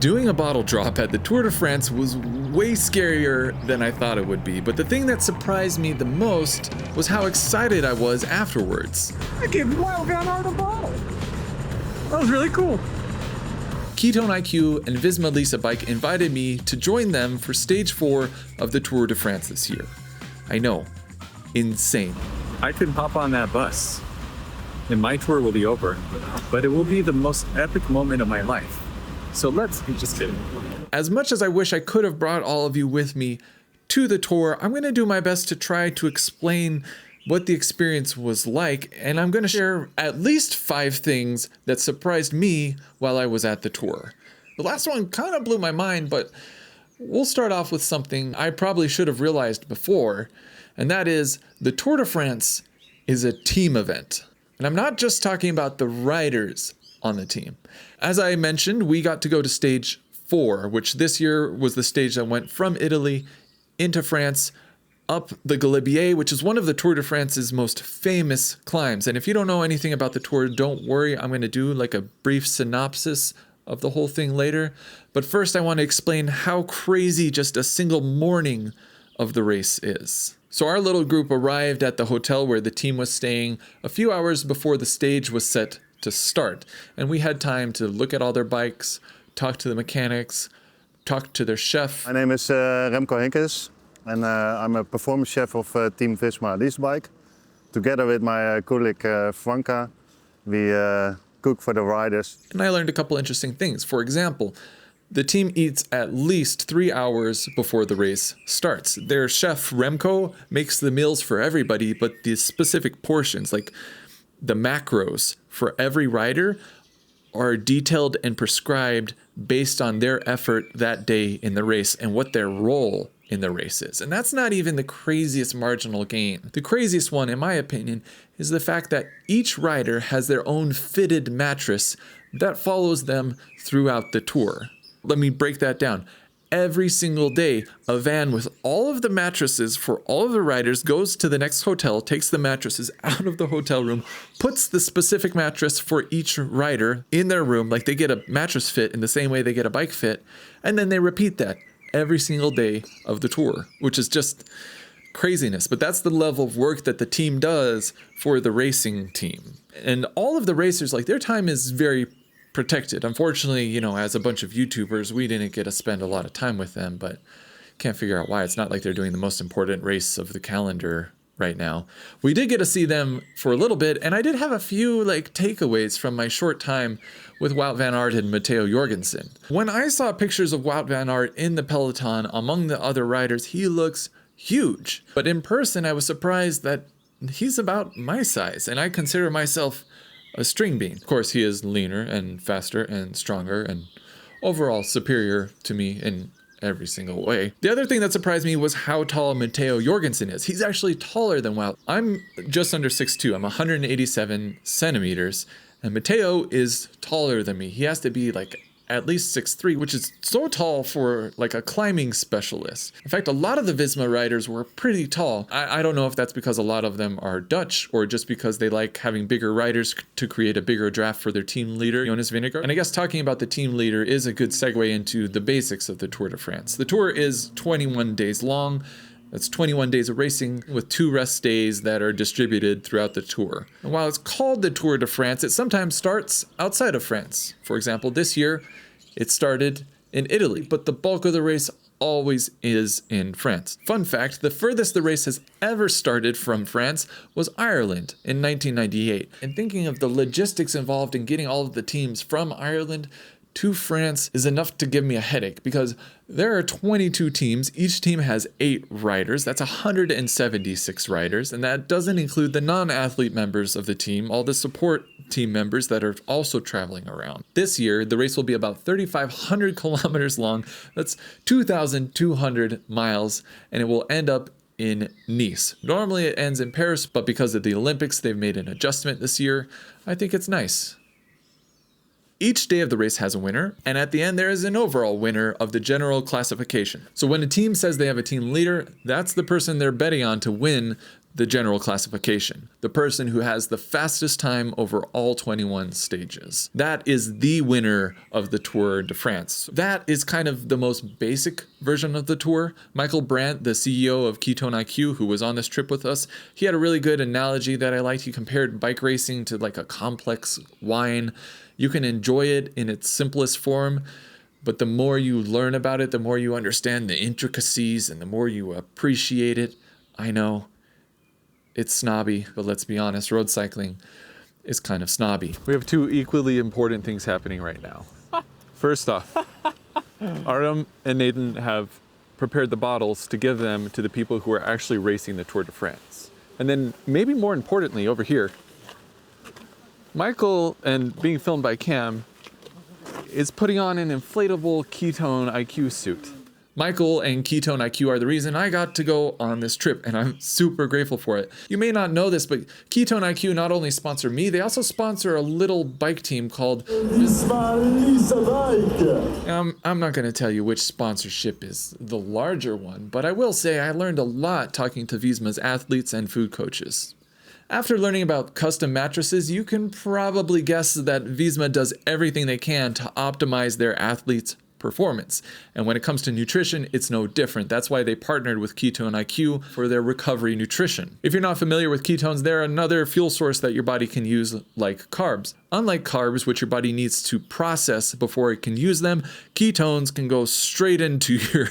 Doing a bottle drop at the Tour de France was way scarier than I thought it would be, but the thing that surprised me the most was how excited I was afterwards. I gave Wout van Aert a bottle. That was really cool. Ketone IQ and Visma Lease Bike invited me to join them for stage 4 of the Tour de France this year. I know, insane. I could hop on that bus, and my tour will be over, but it will be the most epic moment of my life. So just kidding. As much as I wish I could have brought all of you with me to the tour, I'm going to do my best to try to explain what the experience was like, and I'm going to share at least 5 things that surprised me while I was at the tour. The last one kind of blew my mind, but we'll start off with something I probably should have realized before, and that is the Tour de France is a team event. And I'm not just talking about the riders on the team. As I mentioned, we got to go to stage 4, which this year was the stage that went from Italy into France, up the Galibier, which is one of the Tour de France's most famous climbs. And if you don't know anything about the tour, don't worry, I'm going to do like a brief synopsis of the whole thing later. But first, I want to explain how crazy just a single morning of the race is. So our little group arrived at the hotel where the team was staying a few hours before the stage was set to start. And we had time to look at all their bikes, talk to the mechanics, talk to their chef. My name is Remco Henkes, and I'm a performance chef of Team Visma Lease Bike. Together with my colleague Franca, we cook for the riders. And I learned a couple interesting things. For example, the team eats at least 3 hours before the race starts. Their chef Remco makes the meals for everybody, but the specific portions, like the macros for every rider, are detailed and prescribed based on their effort that day in the race and what their role in the race is. And that's not even the craziest marginal gain. The craziest one, in my opinion, is the fact that each rider has their own fitted mattress that follows them throughout the tour. Let me break that down. Every single day, a van with all of the mattresses for all of the riders goes to the next hotel, takes the mattresses out of the hotel room, puts the specific mattress for each rider in their room, like they get a mattress fit in the same way they get a bike fit, and then they repeat that every single day of the tour, which is just craziness. But that's the level of work that the team does for the racing team. And all of the racers, like, their time is very protected. Unfortunately, as a bunch of YouTubers, we didn't get to spend a lot of time with them, but can't figure out why. It's not like they're doing the most important race of the calendar right now. We did get to see them for a little bit, and I did have a few takeaways from my short time with Wout van Aert and Matteo Jorgensen. When I saw pictures of Wout van Aert in the peloton among the other riders, he looks huge. But in person, I was surprised that he's about my size, and I consider myself a string bean. Of course, he is leaner and faster and stronger and overall superior to me in every single way. The other thing that surprised me was how tall Matteo Jorgensen is. He's actually taller than Wout. I'm just under 6'2". I'm 187 centimeters, and Matteo is taller than me. He has to be at least 6'3", which is so tall for a climbing specialist. In fact, a lot of the Visma riders were pretty tall. I don't know if that's because a lot of them are Dutch or just because they like having bigger riders to create a bigger draft for their team leader, Jonas Vingegaard. And I guess talking about the team leader is a good segue into the basics of the Tour de France. The tour is 21 days long. That's 21 days of racing with 2 rest days that are distributed throughout the tour. And while it's called the Tour de France, it sometimes starts outside of France. For example, this year, it started in Italy, but the bulk of the race always is in France. Fun fact, the furthest the race has ever started from France was Ireland in 1998. And thinking of the logistics involved in getting all of the teams from Ireland to France is enough to give me a headache, because there are 22 teams. Each team has 8 riders. That's 176 riders. And that doesn't include the non-athlete members of the team, all the support team members that are also traveling around. This year, the race will be about 3,500 kilometers long. That's 2,200 miles, and it will end up in Nice. Normally it ends in Paris, but because of the Olympics, they've made an adjustment this year. I think it's nice. Each day of the race has a winner, and at the end there is an overall winner of the general classification. So when a team says they have a team leader, that's the person they're betting on to win the general classification. The person who has the fastest time over all 21 stages. That is the winner of the Tour de France. That is kind of the most basic version of the tour. Michael Brandt, the CEO of Ketone IQ, who was on this trip with us, he had a really good analogy that I liked. He compared bike racing to like a complex wine. You can enjoy it in its simplest form, but the more you learn about it, the more you understand the intricacies and the more you appreciate it. I know it's snobby, but let's be honest, road cycling is kind of snobby. We have two equally important things happening right now. First off, Artem and Nathan have prepared the bottles to give them to the people who are actually racing the Tour de France. And then maybe more importantly over here, Michael, and being filmed by Cam, is putting on an inflatable Ketone IQ suit. Michael and Ketone IQ are the reason I got to go on this trip, and I'm super grateful for it. You may not know this, but Ketone IQ not only sponsor me, they also sponsor a little bike team called Visma Lease. I'm not going to tell you which sponsorship is the larger one, but I will say I learned a lot talking to Visma's athletes and food coaches. After learning about custom mattresses, you can probably guess that Visma does everything they can to optimize their athletes' performance. And when it comes to nutrition, it's no different. That's why they partnered with Ketone IQ for their recovery nutrition. If you're not familiar with ketones, they're another fuel source that your body can use like carbs. Unlike carbs, which your body needs to process before it can use them, ketones can go straight into your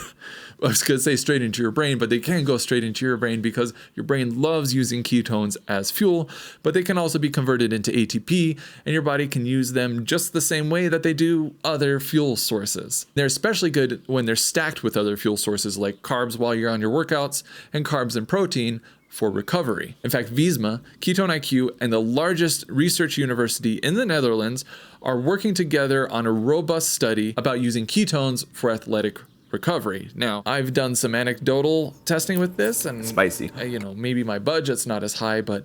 I was going to say straight into your brain, but they can go straight into your brain because your brain loves using ketones as fuel, but they can also be converted into ATP, and your body can use them just the same way that they do other fuel sources. They're especially good when they're stacked with other fuel sources like carbs while you're on your workouts and carbs and protein for recovery. In fact, Visma, Ketone IQ, and the largest research university in the Netherlands are working together on a robust study about using ketones for athletic recovery. Now, I've done some anecdotal testing with this, and Spicy. Maybe my budget's not as high, but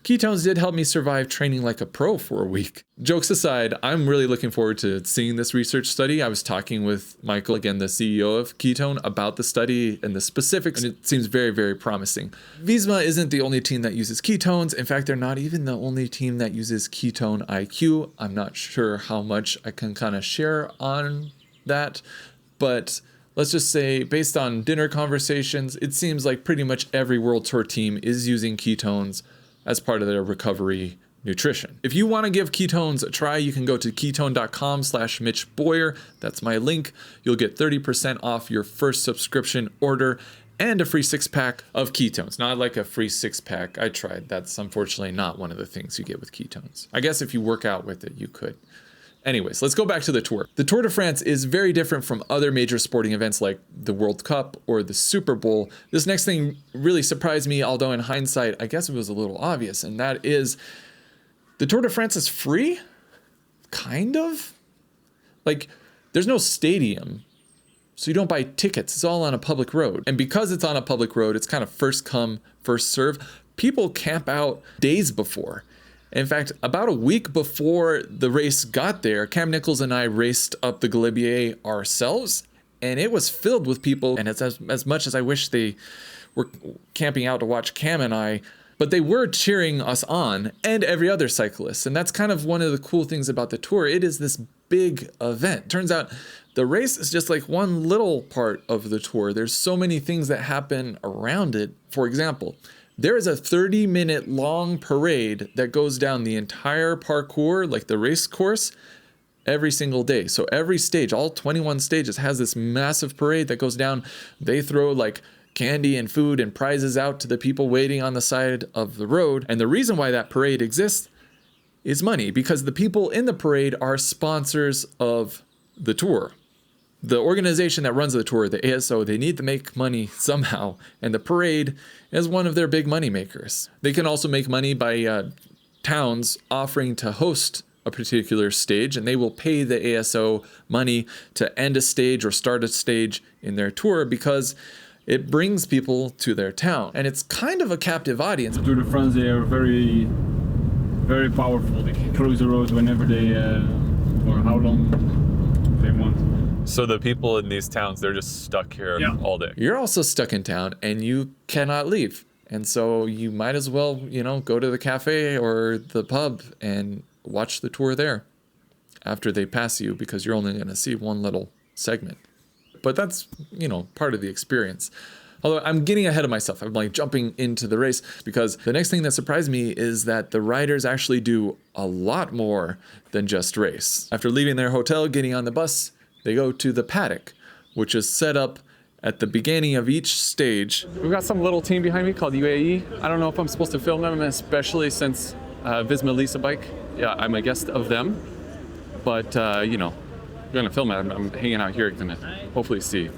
ketones did help me survive training like a pro for a week. Jokes aside, I'm really looking forward to seeing this research study. I was talking with Michael, again, the CEO of Ketone, about the study and the specifics, and it seems very, very promising. Visma isn't the only team that uses ketones. In fact, they're not even the only team that uses Ketone IQ. I'm not sure how much I can kind of share on that, but let's just say, based on dinner conversations, it seems like pretty much every World Tour team is using ketones as part of their recovery nutrition. If you want to give ketones a try, you can go to ketone.com/Mitch Boyer. That's my link. You'll get 30% off your first subscription order and a free 6-pack of ketones. Not like a free 6-pack. I tried. That's unfortunately not one of the things you get with ketones. I guess if you work out with it, you could. Anyways, let's go back to the tour. The Tour de France is very different from other major sporting events like the World Cup or the Super Bowl. This next thing really surprised me, although in hindsight, I guess it was a little obvious, and that is the Tour de France is free? Kind of? Like, there's no stadium, so you don't buy tickets. It's all on a public road. And because it's on a public road, it's kind of first come, first serve. People camp out days before. In fact, about a week before the race got there, Cam Nichols and I raced up the Galibier ourselves, and it was filled with people. And it's as much as I wish they were camping out to watch Cam and I, but they were cheering us on and every other cyclist. And that's kind of one of the cool things about the tour. It is this big event. Turns out the race is just like one little part of the tour. There's so many things that happen around it. For example, there is a 30-minute long parade that goes down the entire parcours, like the race course, every single day. So every stage, all 21 stages, has this massive parade that goes down. They throw like candy and food and prizes out to the people waiting on the side of the road. And the reason why that parade exists is money, because the people in the parade are sponsors of the tour. The organization that runs the tour, the ASO, they need to make money somehow, and the parade is one of their big money makers. They can also make money by towns offering to host a particular stage, and they will pay the ASO money to end a stage or start a stage in their tour because it brings people to their town. And it's kind of a captive audience. Tour de France, they are very, very powerful. They can close the road whenever they, or how long they want. So the people in these towns, they're just stuck here all day. You're also stuck in town and you cannot leave. And so you might as well, you know, go to the cafe or the pub and watch the tour there after they pass you, because you're only going to see one little segment. But that's, you know, part of the experience. Although I'm getting ahead of myself. I'm like jumping into the race, because the next thing that surprised me is that the riders actually do a lot more than just race. After leaving their hotel, getting on the bus, they go to the paddock, which is set up at the beginning of each stage. We've got some little team behind me called UAE. I don't know if I'm supposed to film them, especially since Visma Lease a bike. Yeah, I'm a guest of them. But, you know, I'm going to film it. I'm hanging out here. Going to hopefully see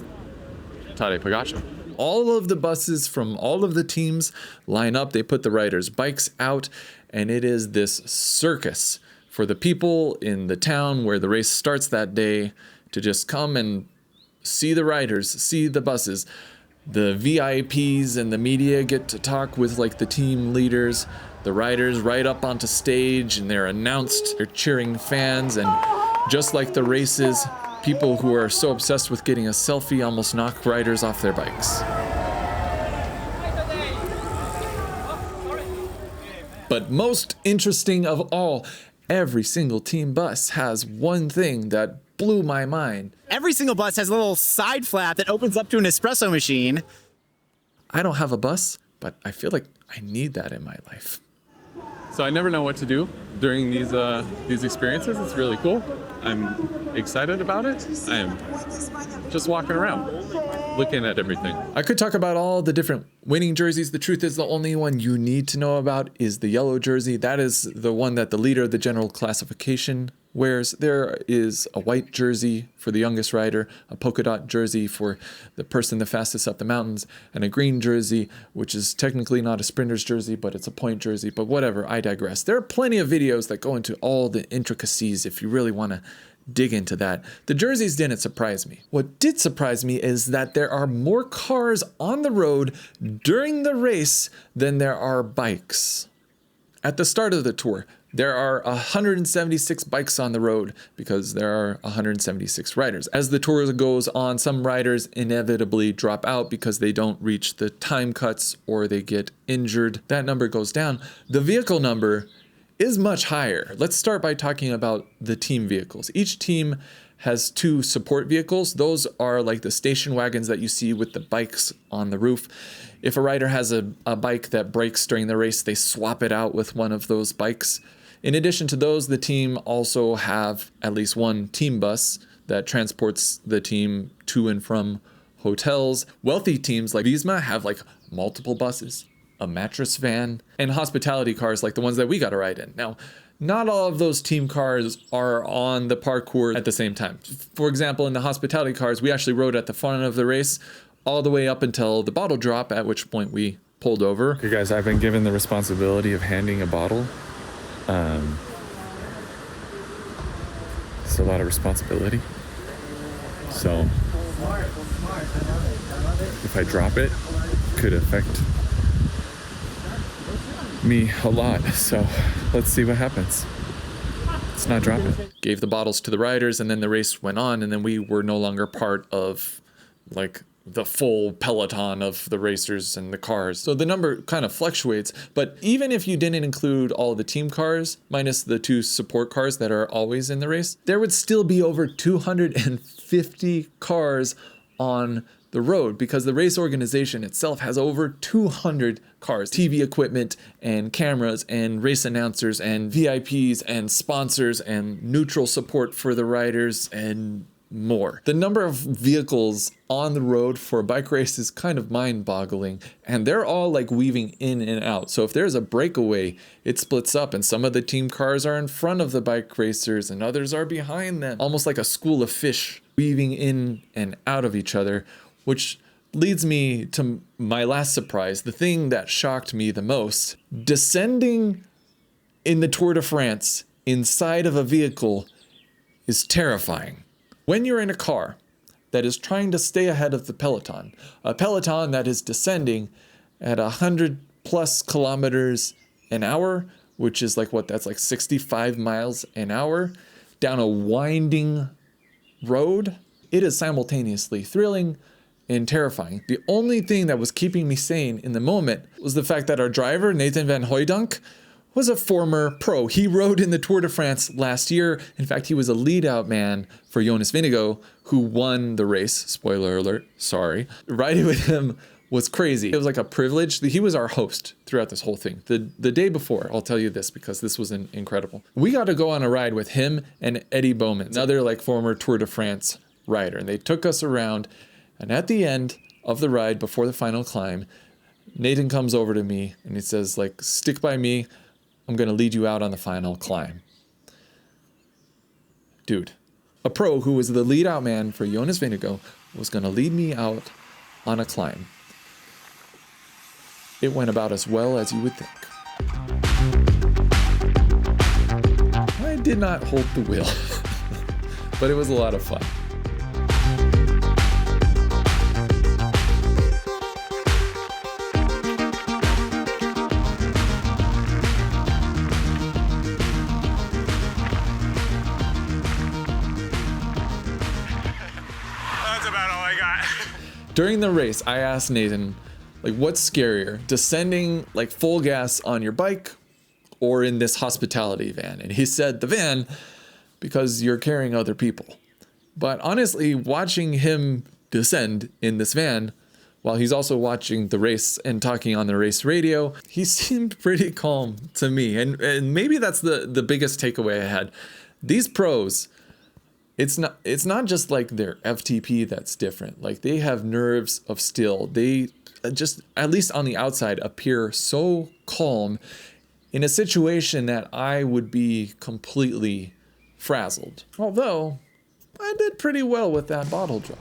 Tadej Pogacar. All of the buses from all of the teams line up. They put the riders' bikes out, and it is this circus for the people in the town where the race starts that day to just come and see the riders, see the buses. The VIPs and the media get to talk with like the team leaders. The riders ride up onto stage and they're announced. They're cheering fans, and just like the races, people who are so obsessed with getting a selfie almost knock riders off their bikes. But most interesting of all, every single team bus has one thing that blew my mind. Every single bus has a little side flap that opens up to an espresso machine. I don't have a bus, but I feel like I need that in my life. So I never know what to do during these experiences. It's really cool. I'm excited about it. I'm just walking around, looking at everything. I could talk about all the different winning jerseys. The truth is, the only one you need to know about is the yellow jersey. That is the one that the leader of the general classification wears. There is a white jersey for the youngest rider, a polka dot jersey for the person the fastest up the mountains, and a green jersey, which is technically not a sprinter's jersey, but it's a point jersey. But whatever, I digress. There are plenty of videos that go into all the intricacies if you really want to dig into that. The jerseys didn't surprise me. What did surprise me is that there are more cars on the road during the race than there are bikes. At the start of the tour, there are 176 bikes on the road because there are 176 riders. As the tour goes on, some riders inevitably drop out because they don't reach the time cuts or they get injured. That number goes down. The vehicle number is much higher. Let's start by talking about the team vehicles. Each team has two support vehicles. Those are like the station wagons that you see with the bikes on the roof. If a rider has a bike that breaks during the race, they swap it out with one of those bikes. In addition to those, the team also have at least one team bus that transports the team to and from hotels. Wealthy teams like Visma have like multiple buses, a mattress van, and hospitality cars like the ones that we got to ride in. Now, not all of those team cars are on the parkour at the same time. For example, in the hospitality cars, we actually rode at the front of the race all the way up until the bottle drop, at which point we pulled over. You guys, I've been given the responsibility of handing a bottle. It's a lot of responsibility. So if I drop it, it could affect me a lot. So let's see what happens. Let's not drop it. Gave the bottles to the riders, and then the race went on, and then we were no longer part of like the full peloton of the racers and the cars. So the number kind of fluctuates, but even if you didn't include all the team cars, minus the two support cars that are always in the race, there would still be over 250 cars on the road, because the race organization itself has over 200 cars, TV equipment and cameras and race announcers and VIPs and sponsors and neutral support for the riders and more. The number of vehicles on the road for a bike race is kind of mind-boggling, and they're all like weaving in and out. So if there's a breakaway, it splits up, and some of the team cars are in front of the bike racers and others are behind them, almost like a school of fish weaving in and out of each other, which leads me to my last surprise, the thing that shocked me the most. Descending in the Tour de France inside of a vehicle is terrifying. When you're in a car that is trying to stay ahead of the peloton, a peloton that is descending at 100 plus kilometers an hour, which is like that's like 65 miles an hour, down a winding road, it is simultaneously thrilling and terrifying. The only thing that was keeping me sane in the moment was the fact that our driver, Nathan van Hooijdonk, was a former pro. He rode in the Tour de France last year. In fact, he was a lead out man for Jonas Vingegaard, who won the race. Spoiler alert, sorry. Riding with him was crazy. It was like a privilege. He was our host throughout this whole thing. The day before, I'll tell you this because this was incredible. We got to go on a ride with him and Eddie Bowman, another like former Tour de France rider. And they took us around. And at the end of the ride, before the final climb, Nathan comes over to me and he says, like, stick by me. I'm going to lead you out on the final climb. Dude, a pro who was the lead out man for Jonas Vingegaard was going to lead me out on a climb. It went about as well as you would think. I did not hold the wheel, but it was a lot of fun. During the race, I asked Nathan, like, what's scarier, descending like full gas on your bike or in this hospitality van? And he said the van, because you're carrying other people. But honestly, watching him descend in this van while he's also watching the race and talking on the race radio, he seemed pretty calm to me. And maybe that's the biggest takeaway I had. These pros, it's not just like their FTP that's different. Like, they have nerves of steel. They just, at least on the outside, appear so calm in a situation that I would be completely frazzled. Although I did pretty well with that bottle drop.